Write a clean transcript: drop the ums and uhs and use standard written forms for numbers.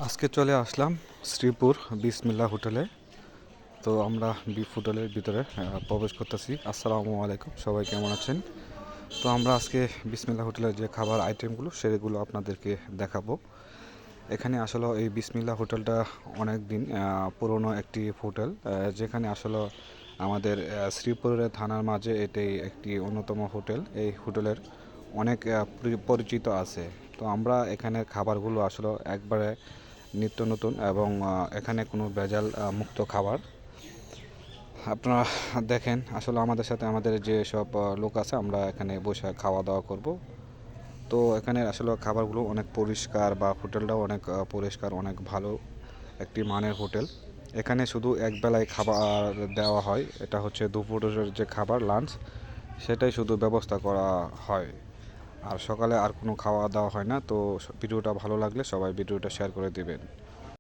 আজকে চলে আসলাম শ্রীপুর বিসমিল্লা হোটেলে। তো আমরা বিফ হোটেলের ভিতরে প্রবেশ করতেছি। আসসালামু আলাইকুম, সবাই কেমন আছেন? তো আমরা আজকে বিসমিল্লা হোটেলের যে খাবার আইটেমগুলো সেগুলো আপনাদেরকে দেখাবো। এখানে আসলে এই বিসমিল্লা হোটেলটা অনেক দিন পুরনো একটি হোটেল, যেখানে আসলে আমাদের শ্রীপুরের থানার মাঝে এটাই একটি অন্যতম হোটেল। এই হোটেলের অনেক পরিচিত আছে। তো আমরা এখানের খাবারগুলো আসলে একবারে নিত্য নতুন এবং এখানে কোনো ভেজাল মুক্ত খাবার। আপনারা দেখেন আসলে আমাদের সাথে আমাদের যে সব লোক আছে, আমরা এখানে বসে খাওয়া দাওয়া করব। তো এখানে আসলে খাবারগুলো অনেক পরিষ্কার, বা হোটেলটাও অনেক পরিষ্কার, অনেক ভালো একটি মানের হোটেল। এখানে শুধু একবেলায় খাবার দেওয়া হয়, এটা হচ্ছে দুপুরের যে খাবার লাঞ্চ, সেটাই শুধু ব্যবস্থা করা হয়। আর সকালে আর কোনো খাওয়া দাওয়া হয় না। তো ভিডিওটা ভালো লাগলে সবাই ভিডিওটা শেয়ার করে দিবেন।